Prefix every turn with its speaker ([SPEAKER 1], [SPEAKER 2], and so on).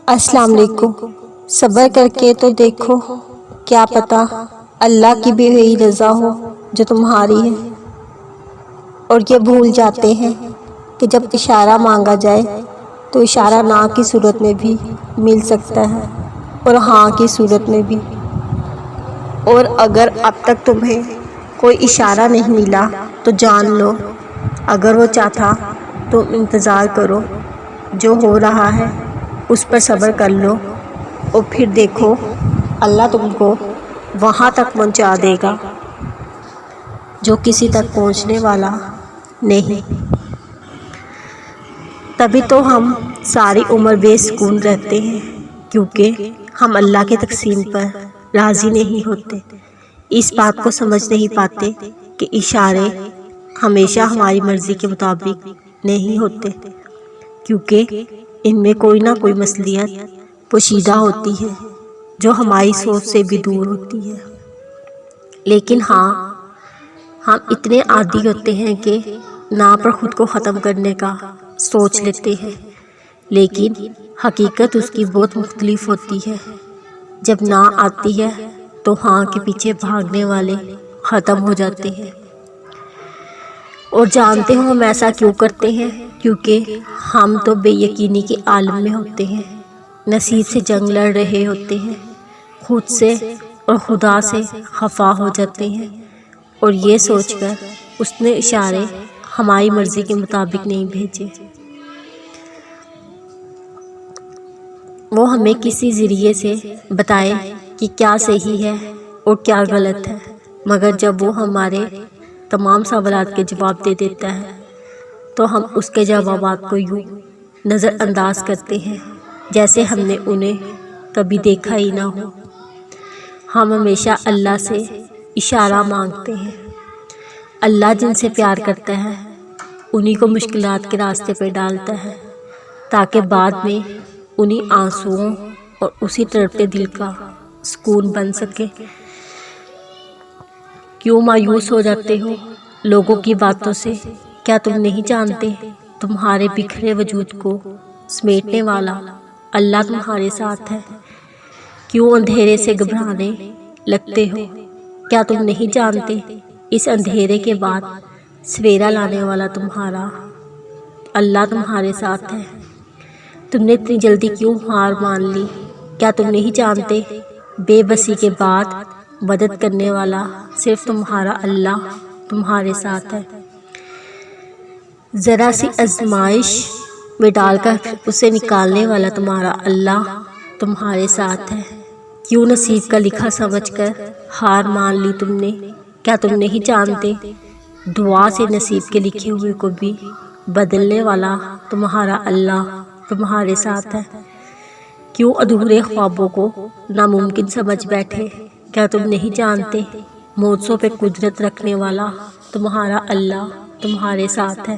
[SPEAKER 1] السلام علیکم۔ صبر کر کے تو دیکھو، کیا پتہ اللہ کی بھی وہی رضا ہو جو تمہاری ہے۔ اور یہ بھول جاتے ہیں کہ جب اشارہ مانگا جائے تو اشارہ نہ کی صورت میں بھی مل سکتا ہے اور ہاں کی صورت میں بھی۔ اور اگر اب تک تمہیں کوئی اشارہ نہیں ملا تو جان لو، اگر وہ چاہتا تو انتظار کرو، جو ہو رہا ہے اس پر صبر کر لو، اور پھر دیکھو اللہ تم کو وہاں تک پہنچا دے گا جو کسی تک پہنچنے والا نہیں۔ تبھی تو ہم ساری عمر بے سکون رہتے ہیں، کیونکہ ہم اللہ کے تقسیم پر راضی نہیں ہوتے، اس بات کو سمجھ نہیں پاتے کہ اشارے ہمیشہ ہماری مرضی کے مطابق نہیں ہوتے، کیونکہ ان میں کوئی نہ کوئی مصلحت پوشیدہ ہوتی ہے جو ہماری سوچ سے بھی دور ہوتی ہے۔ لیکن ہاں، ہم اتنے عادی ہوتے ہیں کہ نا پر خود کو ختم کرنے کا سوچ لیتے ہیں، لیکن حقیقت اس کی بہت مختلف ہوتی ہے۔ جب نا آتی ہے تو ہاں کے پیچھے بھاگنے والے ختم ہو جاتے ہیں۔ اور جانتے ہو ہم ایسا کیوں کرتے ہیں؟ کیونکہ ہم تو بے یقینی کے عالم میں ہوتے ہیں، نصیب سے جنگ لڑ رہے ہوتے ہیں، خود سے اور خدا سے خفا ہو جاتے ہیں، اور یہ سوچ کر اس نے اشارے ہماری مرضی کے مطابق نہیں بھیجے۔ وہ ہمیں کسی ذریعے سے بتائے کہ کیا صحیح ہے اور کیا غلط ہے، مگر جب وہ ہمارے تمام سوالات کے جواب دے دیتا ہے تو ہم اس کے جوابات کو یوں نظر انداز کرتے ہیں جیسے ہم نے انہیں کبھی دیکھا ہی نہ ہو۔ ہم ہمیشہ اللہ سے اشارہ مانگتے ہیں۔ اللہ جن سے پیار کرتا ہے انہی کو مشکلات کے راستے پہ ڈالتا ہے، تاکہ بعد میں انہی آنسوؤں اور اسی تڑپتے دل کا سکون بن سکے۔ کیوں مایوس ہو جاتے ہو لوگوں کی باتوں سے؟ کیا تم نہیں جانتے تمہارے بکھرے وجود کو سمیٹنے والا اللہ تمہارے ساتھ ہے؟ کیوں اندھیرے سے گھبرانے لگتے ہو؟ کیا تم نہیں جانتے اس اندھیرے کے بعد سویرا لانے والا تمہارا اللہ تمہارے ساتھ ہے؟ تم نے اتنی جلدی کیوں ہار مان لی؟ کیا تم نہیں جانتے بے بسی کے بعد مدد کرنے والا صرف تمہارا اللہ تمہارے ساتھ ہے؟ ذرا سی آزمائش میں ڈال کر اسے نکالنے والا تمہارا اللہ تمہارے ساتھ ہے۔ کیوں نصیب کا لکھا سمجھ کر ہار مان لی تم نے؟ کیا تم نہیں جانتے دعا سے نصیب کے لکھے ہوئے کو بھی بدلنے والا تمہارا اللہ تمہارے ساتھ ہے؟ کیوں ادھورے خوابوں کو ناممکن سمجھ بیٹھے؟ کیا تم نہیں جانتے موجزوں پہ قدرت رکھنے والا تمہارا اللہ تمہارے ساتھ ہے؟